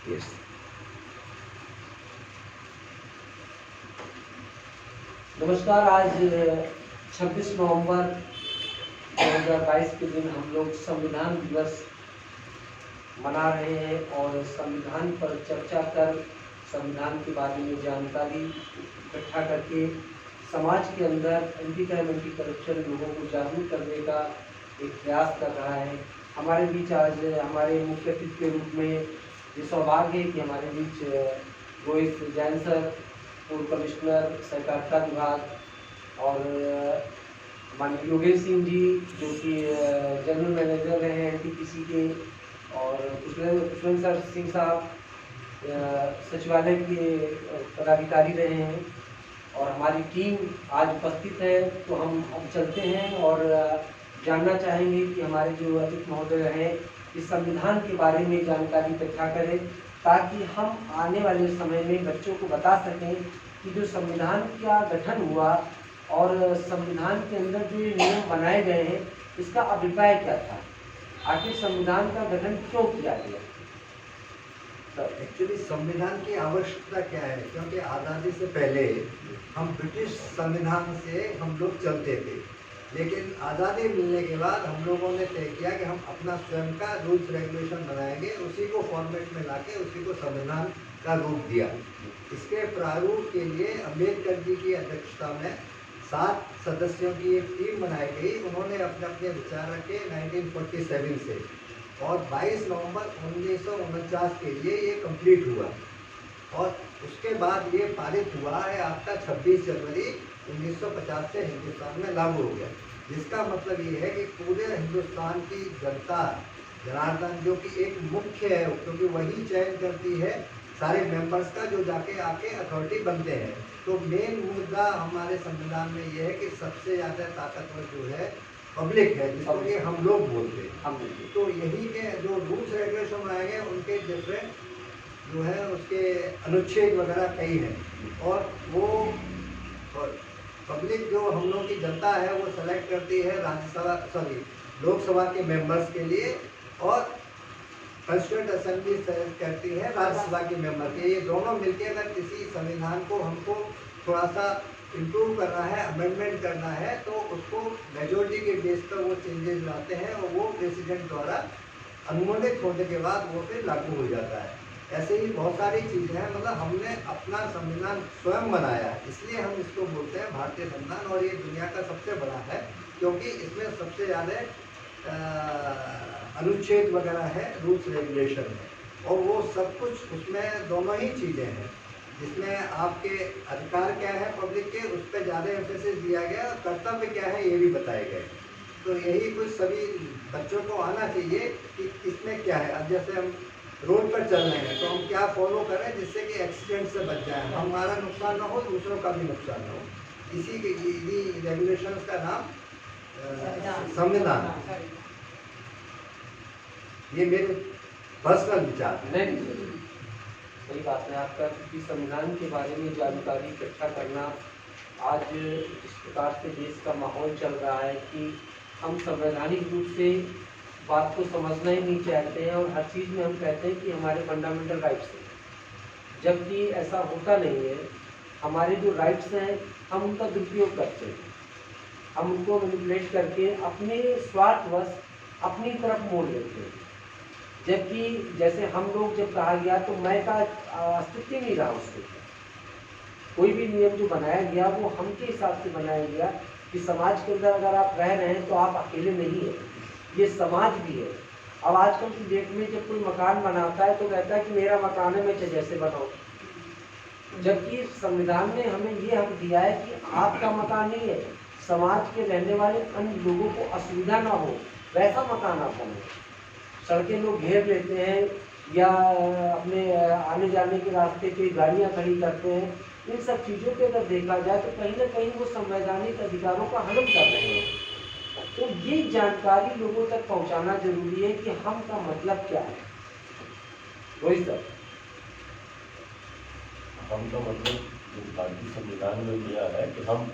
Yes. नमस्कार। आज 26 नवंबर 2022 के दिन हम लोग संविधान दिवस मना रहे हैं और संविधान पर चर्चा कर संविधान के बारे में जानकारी इकट्ठा करके समाज के अंदर एंटी क्राइम एंटी करप्शन लोगों को जागरूक करने का एक प्रयास कर रहा है। हमारे बीच आज हमारे मुख्य अतिथि के रूप में ये सौभाग्य है कि हमारे बीच रोहित जैन सर, पूर्व कमिश्नर सहकारिता विभाग, और माननीय योगेश सिंह जी जो कि जनरल मैनेजर रहे हैं एनटीपीसी के, और पुष्पेंद्र सिंह साहब सचिवालय के पदाधिकारी रहे हैं, और हमारी टीम आज उपस्थित है। तो हम अब चलते हैं और जानना चाहेंगे कि हमारे जो अतिथि महोदय हैं इस संविधान के बारे में जानकारी इकट्ठा करें, ताकि हम आने वाले समय में बच्चों को बता सकें कि जो संविधान का गठन हुआ और संविधान के अंदर जो ये नियम बनाए गए हैं इसका अभिप्राय क्या था, आखिर संविधान का गठन क्यों किया गया। एक्चुअली संविधान की आवश्यकता क्या है, क्योंकि आज़ादी से पहले हम ब्रिटिश संविधान से हम लोग चलते थे, लेकिन आज़ादी मिलने के बाद हम लोगों ने तय किया कि हम अपना स्वयं का रूल्स रेगुलेशन बनाएंगे, उसी को फॉर्मेट में लाके उसी को संविधान का रूप दिया। इसके प्रारूप के लिए अम्बेडकर जी की अध्यक्षता में 7 सदस्यों की एक टीम बनाई गई। उन्होंने अपने अपने विचार रखे 1947 से, और 22 नवंबर 1949 के लिए ये कंप्लीट हुआ, और उसके बाद ये पारित हुआ है आपका 26 जनवरी 1950 से हिंदुस्तान में लागू हो गया। जिसका मतलब ये है कि पूरे हिंदुस्तान की जनता जनार्दन जो कि एक मुख्य है, क्योंकि वही चयन करती है सारे मेंबर्स का जो जाके आके अथॉरिटी बनते हैं। तो मेन मुद्दा हमारे संविधान में ये है कि सबसे ज़्यादा ताकतवर जो है पब्लिक है, जिसको कि हम लोग बोलते हैं। तो यही के जो रूल्स रेगुलेशन बनाए गए उनके डिफरेंट जो है उसके अनुच्छेद वगैरह कई हैं, और वो पब्लिक जो हम लोग की जनता है वो सेलेक्ट करती है लोकसभा के मेंबर्स के लिए, और कंस्टिट्यूएंट असेंबली सेलेक्ट करती है राज्यसभा के मेंबर के। ये दोनों मिलकर अगर किसी संविधान को हमको थोड़ा सा इम्प्रूव करना है, अमेंडमेंट करना है, तो उसको मेजोरिटी के बेस पर वो चेंजेस लाते हैं, और वो प्रेसिडेंट द्वारा अनुमोदित होने के बाद वो फिर लागू हो जाता है। ऐसे ही बहुत सारी चीज़ें हैं, मतलब हमने अपना संविधान स्वयं बनाया, इसलिए हम इसको बोलते हैं भारतीय संविधान, और ये दुनिया का सबसे बड़ा है, क्योंकि इसमें सबसे ज़्यादा अनुच्छेद वगैरह है, रूल्स रेगुलेशन है, और वो सब कुछ उसमें दोनों ही चीज़ें हैं, जिसमें आपके अधिकार क्या है पब्लिक के, उस पर ज़्यादा एम्फेसिस दिया गया, और कर्तव्य क्या है ये भी बताए गए। तो यही कुछ सभी बच्चों को आना चाहिए कि इसमें क्या है। अब जैसे हम रोड पर चल रहे हैं तो हम क्या फॉलो करें जिससे कि एक्सीडेंट से बच जाए, हमारा नुकसान ना हो, दूसरों का भी नुकसान ना हो। इसी के रेगुलेशंस का नाम संविधान। ये मेरे पर्सनल विचार है। नहीं, सही बात है आपका, क्योंकि संविधान के बारे में जानकारी इकट्ठा करना, आज जिस प्रकार से देश का माहौल चल रहा है कि हम संवैधानिक रूप से बात को समझना ही नहीं चाहते हैं, और हर चीज़ में हम कहते हैं कि हमारे फंडामेंटल राइट्स हैं, जबकि ऐसा होता नहीं है। हमारे जो राइट्स हैं हम उनका दुरुपयोग करते हैं, हम उनको मैनिपुलेट करके अपने स्वार्थवश अपनी तरफ मोड़ लेते हैं। जबकि जैसे हम लोग जब कहा गया तो मैं का अस्तित्व नहीं रहा उसके, कोई भी नियम जो बनाया गया वो हम के हिसाब से बनाया गया कि समाज के अंदर अगर आप रह रहे हैं तो आप अकेले नहीं हैं, ये समाज भी है। अब आजकल की डेट में जब कोई मकान बनाता है तो कहता है कि मेरा मकान है, मैं जैसे बनाऊँ, जबकि संविधान ने हमें ये हक दिया है कि आपका मकान नहीं है, समाज के रहने वाले अन्य लोगों को असुविधा ना हो वैसा मकान आप बनाए। सड़कें लोग घेर लेते हैं या अपने आने जाने के रास्ते पे गाड़ियाँ खड़ी करते हैं, इन सब चीज़ों पे अगर देखा जाए तो कहीं ना कहीं वो संवैधानिक अधिकारों का हनन कर रहे हैं। तो ये जानकारी लोगों तक पहुंचाना जरूरी है कि हम का मतलब क्या है। रोहित सर, हम का मतलब भारतीय संविधान में दिया है कि हम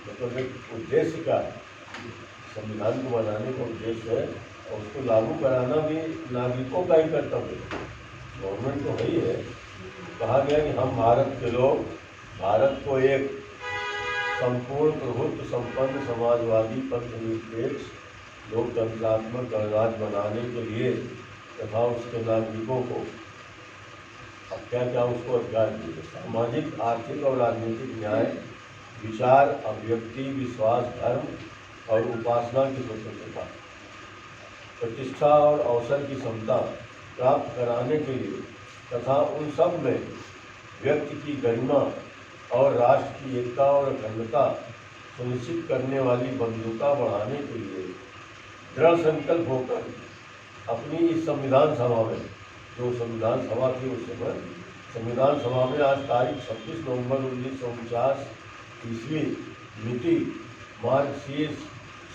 मतलब एक उद्देश्य का है, संविधान को बनाने का उद्देश्य है, और उसको लागू कराना भी नागरिकों का ही कर्तव्य है। गवर्नमेंट तो है ही है। कहा गया कि हम भारत के लोग भारत को एक संपूर्ण प्रभुत्व संपन्न समाजवादी पंथनिरपेक्ष लोकतंत्रात्मक गणराज्य बनाने के लिए तथा उसके नागरिकों को अब क्या क्या उसको अधिकार दिए, सामाजिक आर्थिक और राजनीतिक न्याय, विचार अभिव्यक्ति विश्वास धर्म और उपासना की स्वतंत्रता, प्रतिष्ठा और अवसर की क्षमता प्राप्त कराने के लिए तथा उन सब में व्यक्ति की गरिमा और राष्ट्र की एकता और अखंडता सुनिश्चित करने वाली बंधुता बढ़ाने के लिए दृढ़ संकल्प होकर अपनी इस संविधान सभा में, जो संविधान सभा थी उस समय, संविधान सभा में आज तारीख 26 नवंबर 1949 ईस्वी मिति मार्गशीर्ष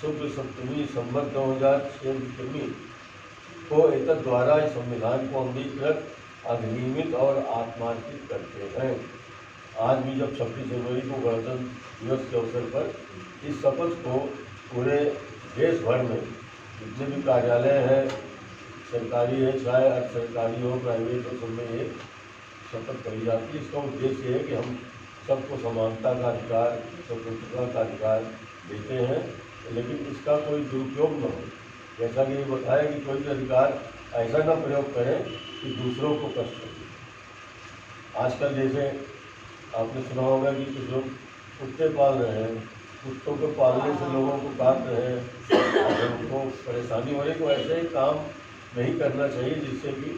शुक्ल सप्तमी संवत 2006 विक्रमी को एतद द्वारा इस संविधान को अंगीकृत अधिनियमित और आत्मार्पित करते हैं। आज भी जब 26 जनवरी को गणतंत्र दिवस के अवसर पर इस शपथ को पूरे देश भर में जितने भी कार्यालय हैं, सरकारी है चाहे अर्ध सरकारी हो प्राइवेट हो, सब में ये शपथ करी जाती है। इसका उद्देश्य है कि हम सबको समानता का अधिकार, स्वतंत्रता का अधिकार देते हैं, लेकिन इसका कोई दुरुपयोग न हो। जैसा कि ये बताया कि कोई भी अधिकार ऐसा न प्रयोग करें कि दूसरों को कष्ट हो। आजकल जैसे आपने सुना होगा कि कुछ लोग कुत्ते पाल रहे हैं, कुत्तों को पालने से लोगों को काट रहे हैं, अगर उनको परेशानी हो रही तो ऐसे ही काम नहीं करना चाहिए जिससे कि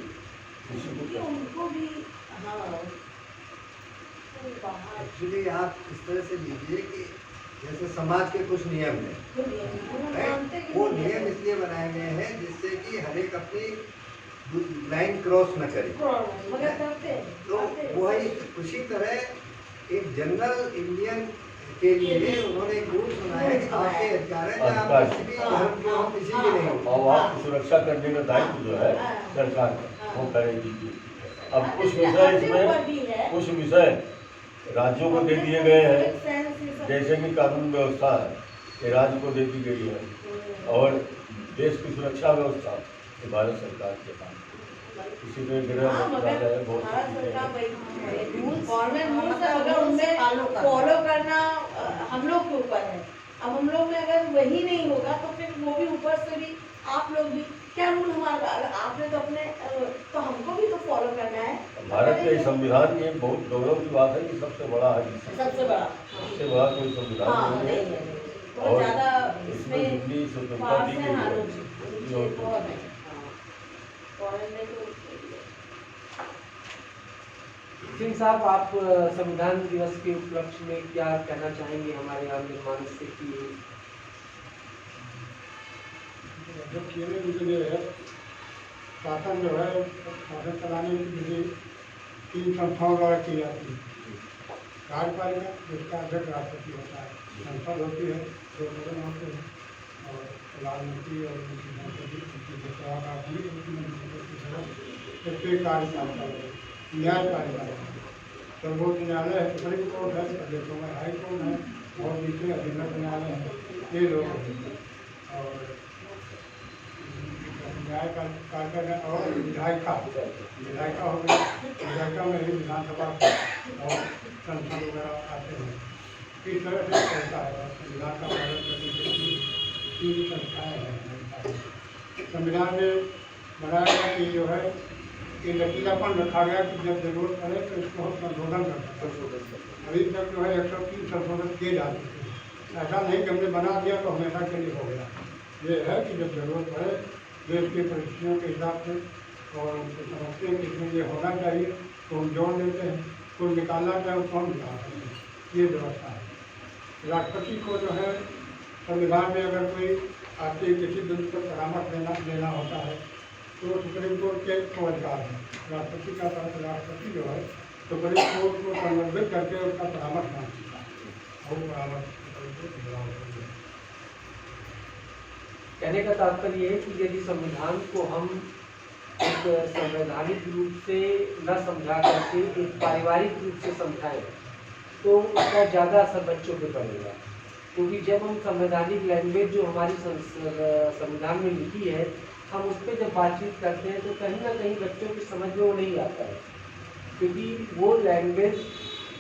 किसी को उनको भी एक्चुअली आप इस तरह से लीजिए कि जैसे समाज के कुछ नियम हैं, वो नियम इसलिए बनाए गए हैं जिससे कि हर एक अपनी लाइन क्रॉस न करे। तो वही उसी तरह एक जनरल इंडियन के लिए उन्होंने एक रूल बनाया है कि आपके अधिकार है, आप किसी भी धर्म के हो, किसी के नहीं हो, और आपकी सुरक्षा करने का दायित्व जो है सरकार का, वो करेगी। अब कुछ विषय इसमें कुछ विषय राज्यों को दे दिए गए हैं, जैसे कि कानून व्यवस्था है ये राज्य को दे दी गई है, और देश की सुरक्षा व्यवस्था ये भारत सरकार के पास, इसी तरह गृह मंत्रालय है, बहुत फॉलो करना हम लोग के ऊपर है। अब हम लोग में अगर वही नहीं होगा तो फिर वो भी ऊपर से भी आप लोग भी क्या रूल हमारा, आपने तो अपने तो हमको भी तो फॉलो करना है। भारत के संविधान की बहुत गौरव की बात है कि सबसे बड़ा है, सबसे बड़ा सबसे बड़ा कोई संविधान नहीं है, और ज़्यादा इसमें हिंदी स्वतंत्रता दी गई है। सिंह साहब, आप संविधान दिवस के उपलक्ष्य में क्या कहना चाहेंगे हमारे यहाँ निर्माण से की? शासन जो है शासन चलाने के लिए 3 संस्थाओं द्वारा की जाती है। कार्यपालिका जिसका अध्यक्ष राष्ट्रपति होता है, संसद होती है, 2 सदन होते हैं, और प्रधानमंत्री और कार्यपालिका, न्यायपालिका, सर्वोच्च न्यायालय है, सुप्रीम कोर्ट है, प्रदेशों में हाई कोर्ट है, और नीचे अधीनस्थ न्यायालय है, ये लोग हैं। और न्यायपालिका और विधायिका हो गई, विधायिका में ही विधानसभा और संसद वगैरह आते हैं। इस तरह से चलता है संविधान का पालन करने के लिए 3 संस्थाएँ हैं। संविधान में बनाया गया कि जो है कि लचीलापन रखा गया कि जब जरूरत पड़े तो इसको हम संशोधन कर सकते। अभी तक जो है 103 संशोधन किए जाते थे, ऐसा नहीं कि हमने बना दिया तो हमेशा के लिए हो गया। ये है कि जब जरूरत पड़े देश की परिस्थितियों के हिसाब से और समझते हैं कि इसमें ये होना चाहिए तो हम जोड़ देते हैं, कोई निकालना चाहे उसको हम निकाल सकते हैं, ये व्यवस्था है। राष्ट्रपति को जो है संविधान में अगर कोई आके किसी बिल पर परामर्श लेना होता है तो सुप्रीम कोर्ट के को अधिकार है। राष्ट्रपति का राष्ट्रपति जो है सुप्रीम कोर्ट को संदर्भित करके उसका परामर्श मांग सकता है और परामर्श कहने का तात्पर्य है कि यदि संविधान को हम एक संवैधानिक रूप से न समझा करके एक पारिवारिक रूप से समझाएं तो उसका ज़्यादा असर बच्चों पे पड़ेगा, क्योंकि जब हम संवैधानिक लैंग्वेज जो हमारी संविधान में लिखी है हम उस पर जब बातचीत करते हैं तो कहीं ना कहीं बच्चों की समझ में वो नहीं आता है, क्योंकि वो लैंग्वेज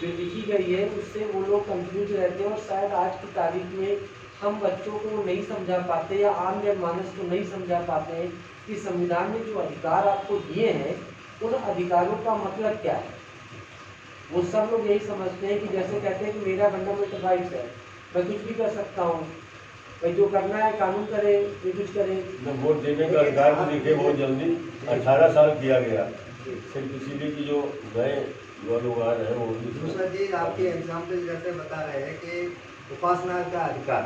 जो लिखी गई है उससे वो लोग कंफ्यूज रहते हैं और शायद आज की तारीख में हम बच्चों को नहीं समझा पाते या आम जनमानस को नहीं समझा पाते हैं कि संविधान में जो अधिकार आपको दिए हैं उन अधिकारों का मतलब क्या है। वो सब लोग यही समझते हैं कि जैसे कहते हैं कि मेरा फंडामेंटल राइट्स है, मैं कुछ भी कर सकता हूँ, भाई जो करना है कानून करे, ये कुछ करे। वोट देने का अधिकार को देखिए बहुत जल्दी 18 साल किया गया, सिर्फ इसीलिए कि जो नए युवा लोग आ रहे हैं वो भी। दूसरा चीज आपके एग्जाम्पल जैसे बता रहे हैं कि उपासना का अधिकार,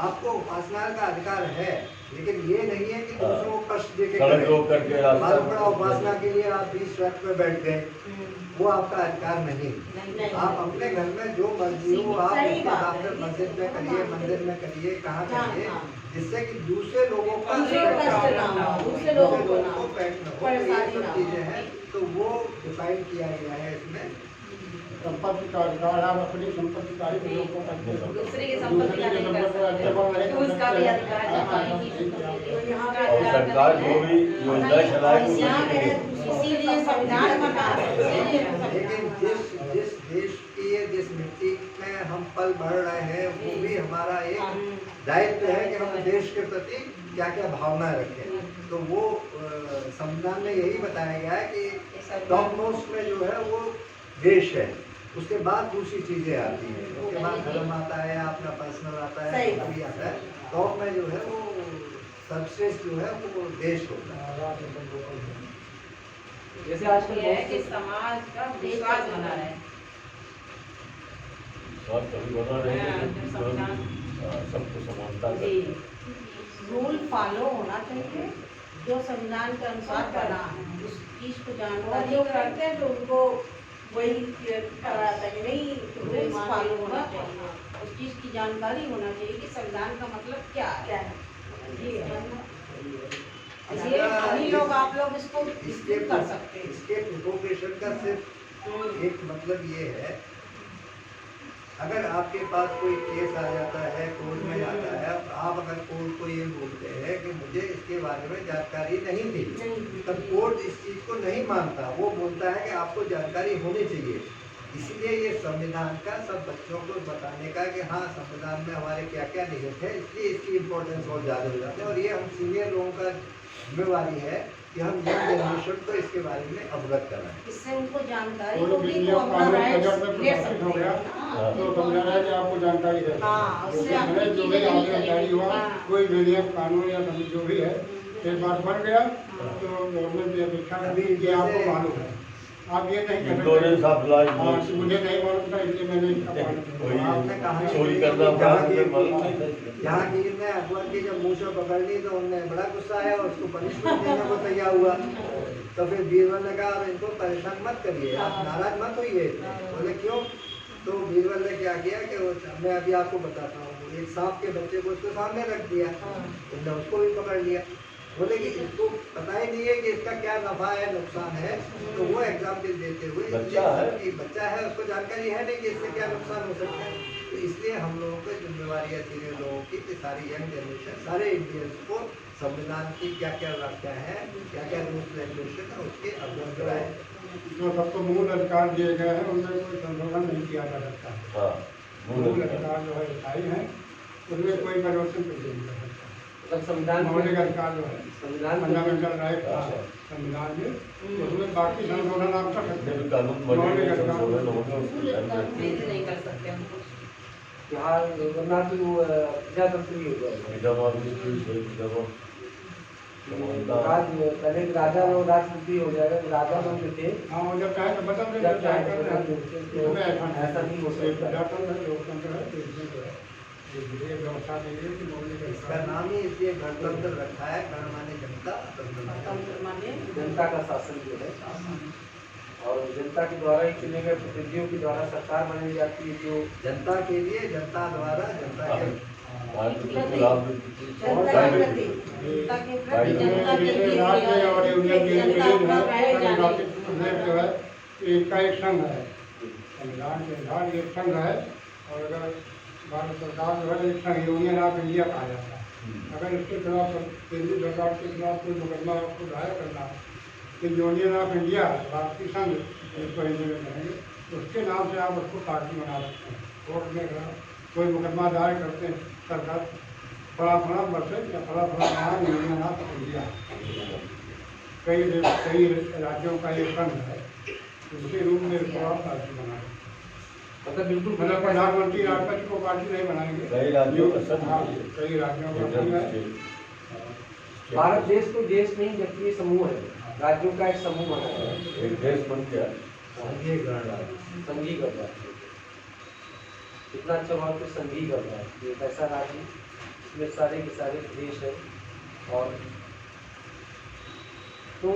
आपको उपासना का अधिकार है, लेकिन ये नहीं है कि दूसरों को कष्ट देके सड़क रोक करके रास्ता बड़ा उपासना के लिए आप 20 ट्रक पे बैठ गए, वो आपका अधिकार नहीं। आप अपने घर में जो मर्जी हो आप सही उसके बात हिसाब से है। मस्जिद में करिए, मंदिर में करिए, कहाँ हाँ, करिए, हाँ। जिससे कि दूसरे लोगों का दूसरों को कष्ट ना हो, दूसरे लोगों को ना हो, पेट न हो। तो परेशानी ये ना सब हो। चीजें हैं, तो वो डिफाइन किया गया है इसमें। संपत्ति का अधिकार, आप अपनी संपत्ति का ही प्रयोग कर सकते हो। दूसरे की संपत्ति का नहीं कर सकते, उसका भी अधिकार है हमारी की संपत्ति। तो यहाँ पे और सरकार जो भी योजना चलाए और यहाँ पे इसीलिए संविधान बना है, इसीलिए लेकिन जिस देश की जिस मिट्टी में हम पल बढ़ रहे हैं वो भी हमारा एक दायित्व है कि हम देश के प्रति क्या क्या भावनाएं रखें। तो वो संविधान में यही बताया गया है कि टॉप मोस्ट में जो है वो देश है, उसके बाद दूसरी चीजें आती हैं, उसके बाद धर्म आता है, अपना पर्सनल आता है, सही सभी आता है। टॉप में जो है वो सर्वश्रेष्ठ जो है वो देश होता है। जैसे आजकल ये है बहुत कि से समाज का विश्वास बना रहे। और कभी बना रहे हैं जब संविधान सबको समानता जी का रूल फॉलो होना चाहिए जो संविधान के अनुसार बना है, उस चीज को जानना। और जो करते हैं तो उनको वही कराता है कि नहीं रूल्स फॉलो होना चाहिए, उस चीज की जानकारी होना चाहिए कि संविधान का मतलब क्या है। जी ये हम लोग आप लोग इसको डिस्कस कर सकते हैं। इसके प्रोपोगेशन का सिर्फ एक मतलब ये है, अगर आपके पास कोई केस आ जाता है, कोर्ट में जाता है, आप अगर कोर्ट को ये बोलते हैं कि मुझे इसके बारे में जानकारी नहीं थी, तब कोर्ट इस चीज़ को नहीं मानता, वो बोलता है कि आपको जानकारी होनी चाहिए। इसीलिए ये संविधान का सब बच्चों को बताने का कि हाँ संविधान में हमारे क्या क्या नियम है, इसलिए इसकी इम्पोर्टेंस बहुत ज़्यादा हो जाती है। और ये हम सीनियर लोगों का जिम्मेवारी है कि हम यंग जनरेशन को इसके बारे में अवगत कराएं। इससे उनको जानकारी कोई होगी भी तो अपना कानून राइट्स अगर में ले प्रकाशित हो सकते गया हैं। तो समझा रहा है कि आपको जानकारी है। हाँ, उससे जो आपकी भी चीजें आगे नहीं जारी हुआ, हाँ। कोई भी नियम कानून या जो भी है एक बार बन गया तो गवर्नमेंट की अपेक्षा करती है कि आपको मालूम है। आप ये नहीं कर इंश्योरेंस ऑफ लाइफ हाँ, मुझे नहीं मालूम था इसलिए मैंने इसका पालन किया। आपने कहा चोरी करना जहांगीर ने अकबर की जब मूंछ पकड़ ली तो उन्हें बड़ा गुस्सा आया और उसको पनिशमेंट देने को तैयार हुआ। तो फिर बीरबल ने कहा अब इनको परेशान मत करिए, आप नाराज मत होइए। बोले क्यों? तो बीरबल ने क्या किया कि मैं अभी आपको बताता हूँ, एक सांप के बच्चे को उसके सामने रख दिया, उन्होंने उसको भी पकड़ लिया। बोले कि इसको पता ही नहीं है कि इसका क्या नफा है नुकसान है, तो वो एग्जाम्पल देते हुए बच्चा है कि बच्चा है उसको जानकारी है नहीं कि इससे क्या नुकसान हो सकता है। तो इसलिए हम लोगों को जिम्मेवारी है सीनियर लोगों की कि सारी यंग जनरेशन, सारे इंडियंस को संविधान की क्या क्या व्याख्या है, क्या क्या रूल्स रेगुलेशन है उसके अवगत कराए। जो सबको मूल अधिकार दिए गए हैं उनमें कोई संशोधन नहीं किया जा सकता। हाँ मूल अधिकार जो है स्थायी है, उनमें कोई परिवर्तन नहीं कर सकता। मतलब संविधान मौलिक अधिकार जो है संविधान फंडामेंटल राइट संविधान में, उसमें बाकी संशोधन आप कर सकते हैं। कानून बनेगा संशोधन होगा उसको ध्यान रखिए। नहीं कर सकते हम कुछ। यहाँ वरना तो प्रजातंत्र ही हो जाएगा। राज पहले राजा लोग राजनीति हो जाएगा, राजा लोग जो थे हाँ, वो जब चाहे तो बदल दें, जब चाहे कर तो दें। इसमें ऐसा नहीं हो सकता। प्रजातंत्र है, लोकतंत्र है, तो इसमें जो है ये विधेयक व्यवस्था के लिए कि मौलिक इसका अधिकार नाम ही इसलिए गणतंत्र रखा है, गण माने जनता, तंत्र माने जनता का शासन जो है, और जनता के द्वारा ही चुने गए प्रतिनिधियों के द्वारा सरकार बनाई जाती है जो जनता के लिए, जनता द्वारा, जनता के जनता के प्रति, जनता के प्रति, जनता के लिए राज्य और यूनियन की जनता अपना रहे जाने। निर्वाचित प्रदेश जो है इनका एक संघ है, संविधान के अनुसार एक संघ है। और अगर भारत सरकार जो है एक संघ यूनियन ऑफ इंडिया कहा जाता है। अगर इसके खिलाफ केंद्रीय सरकार के खिलाफ कोई मुकदमा आपको दायर करना है कि यूनियन ऑफ इंडिया भारतीय संघ जिसको हिंदी में कहेंगे, उसके नाम से आप उसको पार्टी बना सकते हैं। कोर्ट में अगर कोई मुकदमा दायर करते हैं सरकार फला वर्षे या फला नाम यूनियन ऑफ इंडिया, कई राज्यों का ये संघ है, उसके रूप में इसको आप पार्टी बनाए। मतलब बिल्कुल मतलब प्रधानमंत्री राष्ट्रपति को पार्टी नहीं बनाएंगे, कई राज्यों का संघ हाँ, है। कई राज्यों का संघ है। भारत देश कोई देश नहीं जबकि ये समूह है, राज्यों का एक समूह बना है, एक देश बन गया। संघीय गणराज्य। संघी कर रहा है। इतना अच्छा वहाँ पे संघी कर रहा है, ये एक ऐसा राज्य इसमें सारे के सारे प्रदेश है। और तो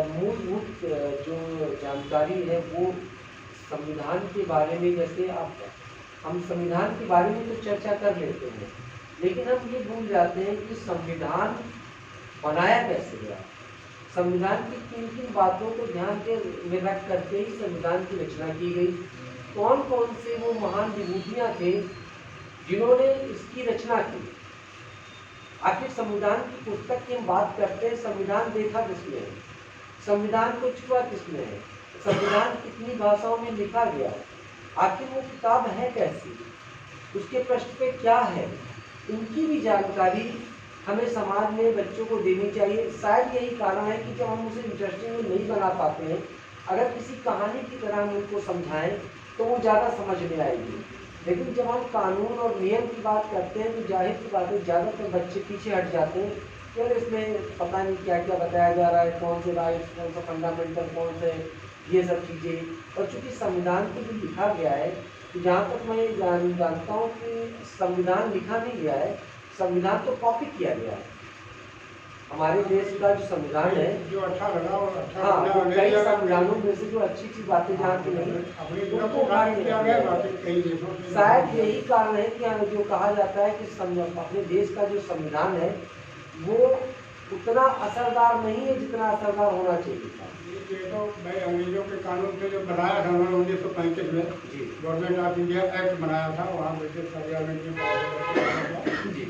मूलभूत जो जानकारी है वो संविधान के बारे में, जैसे आप हम संविधान के बारे में तो चर्चा कर लेते हैं, लेकिन हम ये भूल जाते हैं कि संविधान बनाया कैसे गया। संविधान की किन किन बातों को ध्यान में रख करके ही संविधान की रचना की गई, कौन कौन से वो महान विभूतियाँ थे जिन्होंने इसकी रचना की। आखिर संविधान की पुस्तक की हम बात करते हैं, संविधान देखा किसने है, संविधान को छुआ किसने है, संविधान कितनी भाषाओं में लिखा गया, आखिर वो किताब है कैसी, उसके पृष्ठ पे क्या है, इनकी भी जानकारी हमें समाज में बच्चों को देनी चाहिए। शायद यही कारण है कि जब हम उसे इंटरेस्टिंग नहीं बना पाते हैं, अगर किसी कहानी की तरह हम उनको समझाएं तो वो ज़्यादा समझ में आएगी। लेकिन जब हम कानून और नियम की बात करते हैं तो जाहिर सी बात है ज़्यादातर बच्चे पीछे हट जाते हैं कि अरे इसमें पता नहीं क्या क्या बताया जा रहा है, कौन से राइट्स, कौन सा फंडामेंटल, कौन से ये सब चीज़ें। और चूँकि संविधान को भी लिखा गया है, तो जहाँ तक मैं जानता हूँ कि संविधान लिखा नहीं गया है, संविधान तो कॉपी किया गया है। हमारे देश का जो संविधान है, जो अच्छा लगा और अच्छा हाँ, लगा, तो ले कई लिया। संविधानों में से जो अच्छी अच्छी बातें जहाँ की नहीं, अपनी तरफ उनको से उठाने कार्य किया में गया, किया बाकी कई देशों से शायद यही कारण है कि जो कहा जाता है कि अपने देश का जो संविधान है वो उतना असरदार नहीं है जितना असरदार होना चाहिए था। ये तो भाई अंग्रेजों के कानून से जो बनाया था उन्होंने 1935 में गवर्नमेंट ऑफ इंडिया एक्ट बनाया था, वहाँ ब्रिटिश पार्लियामेंट में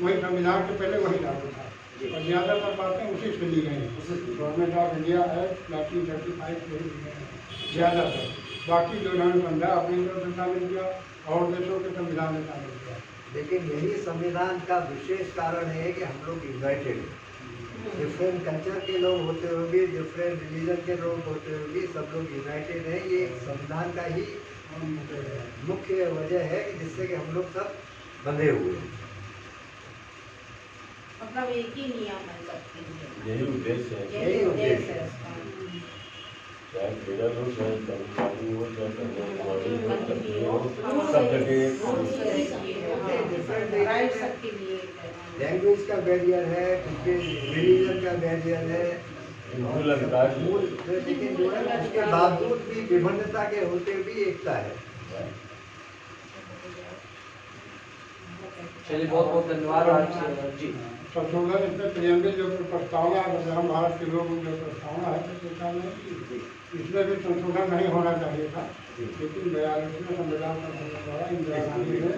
वही संविधान के पहले वही लागू था और ज़्यादातर बातें उसी से ली गई हैं। गवर्नमेंट ऑफ इंडिया एक्ट 1935 से ही ली गई हैं ज़्यादातर, बाकी जो उन्होंने समझा अपनी तरफ से शामिल किया और देशों के संविधान में शामिल किया। लेकिन यही संविधान का विशेष कारण है कि हम लोग यूनाइटेड हैं। डिफरेंट कल्चर के लोग होते हुए भी, डिफरेंट रिलीजन के लोग होते हुए भी सब लोग यूनाइटेड हैं। ये संविधान का ही मुख्य वजह है कि जिससे कि हम लोग सब बंधे हुए हैं। मतलब एक ही नियम है सबके लिए, यही उद्देश्य है। यही उद्देश्य है इसका। चाहे फेडरल हो, चाहे तमिलनाडु हो, चाहे कन्याकुमारी हो, कश्मीर हो, सब जगह राइट सबके लिए है। लैंग्वेज का बैरियर है, रिलीजन का बैरियर है, मूल अधिकार लेकिन जो है उसके बावजूद भी विभिन्नता के होते हुए भी एकता है। चलिए बहुत बहुत धन्यवाद आज जी। संशोधन इसमें प्रियम्बल जो प्रस्तावना हम भारत के लोग जो प्रस्तावना है इसमें भी संशोधन नहीं होना चाहिए था, लेकिन 42वें संविधान संशोधन द्वारा इंदिरा गांधी ने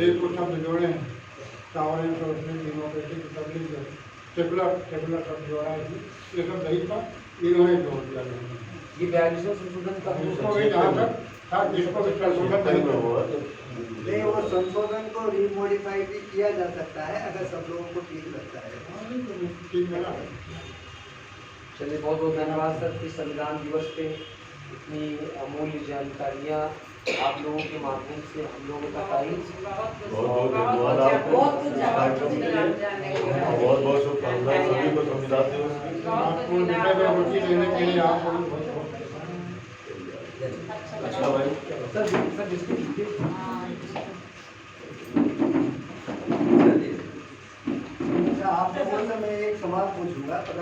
एक को शब्द जोड़े हैं, टॉलरेंस सोशल डेमोक्रेटिक रिपब्लिक जो सेकुलर शब्द जोड़ा है, ये सब सही था, इन्होंने जोड़ दिया। ये 42वां संशोधन का उसको भी जहाँ तक था जिसको भी संशोधन नहीं हुआ, नहीं, वो संशोधन को रिमोडिफाई भी किया जा सकता है अगर सब लोगों को ठीक लगता है। ठीक है ना। चलिए बहुत बहुत धन्यवाद सर कि संविधान दिवस पे इतनी अमूल्य जानकारियाँ आप लोगों के माध्यम से हम लोगों तक आई। बहुत बहुत धन्यवाद आपको। बहुत कुछ जानने को मिला। बहुत बहुत शुभकामनाएं सभी को संविधान दिवस की। आपको विषय में रुचि लेने के लिए आपको अच्छा भाई, सर जिसके अच्छा, आप लोगों से मैं एक सवाल पूछूंगा, पता